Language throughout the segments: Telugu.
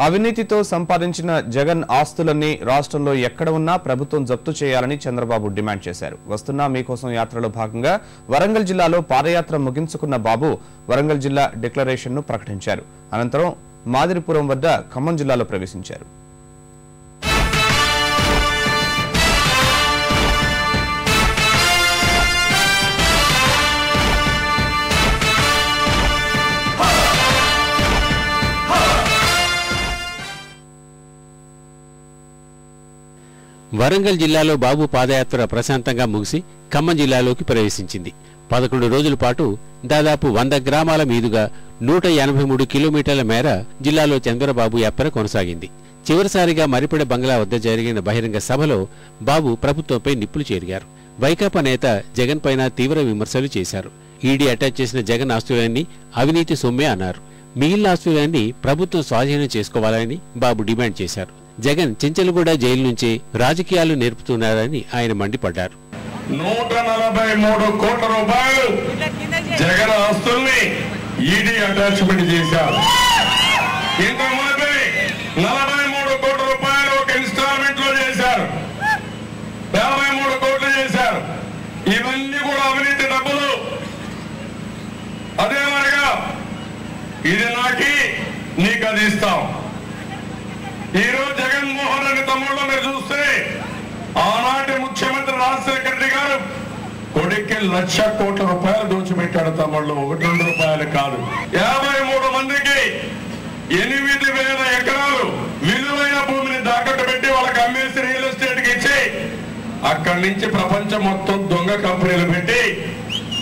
అవినీతితో సంపాదించిన జగన్ ఆస్తులన్నీ రాష్ట్రంలో ఎక్కడ ఉన్నా ప్రభుత్వం జప్తు చేయాలని చంద్రబాబు డిమాండ్ చేశారు. వస్తున్నా మీకోసం యాత్రలో భాగంగా వరంగల్ జిల్లాలో పాదయాత్ర ముగించుకున్న బాబు వరంగల్ జిల్లా డిక్లరేషన్ ను ప్రకటించారు. అనంతరం మాదిరిపురం వద్ద ఖమ్మం జిల్లాలో ప్రవేశించారు. వరంగల్ జిల్లాలో బాబు పాదయాత్ర ప్రశాంతంగా ముగిసి ఖమ్మం జిల్లాలోకి ప్రవేశించింది. 11 రోజుల పాటు దాదాపు 100 గ్రామాల మీదుగా 183 కిలోమీటర్ల మేర జిల్లాలో చంద్రబాబు యాత్ర కొనసాగింది. చివరిసారిగా మరిపడ బంగ్లా వద్ద జరిగిన బహిరంగ సభలో బాబు ప్రభుత్వంపై నిప్పులు చెరిగారు. వైకాపా నేత జగన్ పైన తీవ్ర విమర్శలు చేశారు. ఈడీ అటాచ్ చేసిన జగన్ ఆస్తులన్నీ అవినీతి సొమ్మే అన్నారు. మిగిలిన ఆస్తులన్నీ ప్రభుత్వం స్వాధీనం చేసుకోవాలని బాబు డిమాండ్ చేశారు. జగన్ చెంచల్గూడ జైలు నుంచి రాజకీయాలు నేర్పుతున్నారని ఆయన మండిపడ్డారు. 143 కోట్ల రూపాయలు జగన్ ఆస్తుల్ని ఈడీ అటాచ్మెంట్ చేశారు. ఇంతకుముందు 43 కోట్ల రూపాయలు ఒక ఇన్స్టాల్మెంట్ లో చేశారు. 53 కోట్లు చేశారు. ఇవన్నీ కూడా అవినీతి డబ్బులు. అదే మరిగా ఇది నాకి నీకు అది ఇస్తాం. ఈరోజు జగన్మోహన్ రెడ్డి తమ్ముళ్ళు మీరు చూస్తే ఆనాటి ముఖ్యమంత్రి రాజశేఖర రెడ్డి గారు కొడుక్కి 1,00,000 కోట్ల రూపాయలు దోచిపెట్టాడు తమ్ముళ్ళు. 1-2 రూపాయలు కాదు. 53 మందికి 8,000 ఎకరాలు విలువైన భూమిని తాకట్టు పెట్టి వాళ్ళకి అమ్మేసి రియల్ ఎస్టేట్ కి ఇచ్చి అక్కడి నుంచి ప్రపంచం మొత్తం దొంగ కంపెనీలు పెట్టి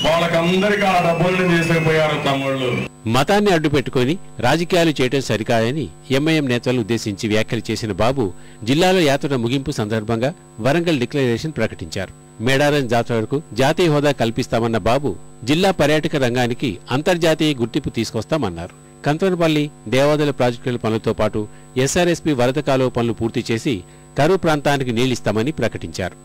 వాళ్ళకందరికీ ఆ డబ్బుల్ని తీసుకుపోయారు తమ్ముళ్ళు. మతాన్ని అడ్డు పెట్టుకుని రాజకీయాలు చేయడం సరికాదని ఎంఐఎం నేతలను ఉద్దేశించి వ్యాఖ్యలు చేసిన బాబు జిల్లాలో యాత్ర ముగింపు సందర్భంగా వరంగల్ డిక్లరేషన్ ప్రకటించారు. మేడారం జాతరకు జాతీయ హోదా కల్పిస్తామన్న బాబు జిల్లా పర్యాటక రంగానికి అంతర్జాతీయ గుర్తింపు తీసుకొస్తామన్నారు. కంతవనపల్లి దేవాదాయ ప్రాజెక్టుల పనులతో పాటు ఎస్ఆర్ఎస్పీ వరద కాలువ పనులు పూర్తి చేసి కరువు ప్రాంతానికి నీళ్లిస్తామని ప్రకటించారు.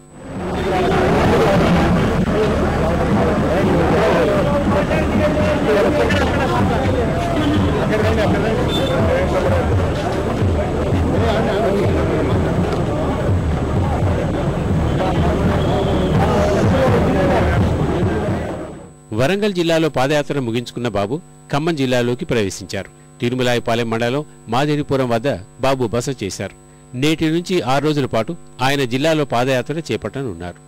వరంగల్ జిల్లాలో పాదయాత్ర ముగించుకున్న బాబు ఖమ్మం జిల్లాలోకి ప్రవేశించారు. తిరుమలాయపాలెం మండలం మాదిరిపురం వద్ద బాబు బస చేశారు. నేటి నుంచి 6 రోజుల పాటు ఆయన జిల్లాలో పాదయాత్ర చేపట్టనున్నారు.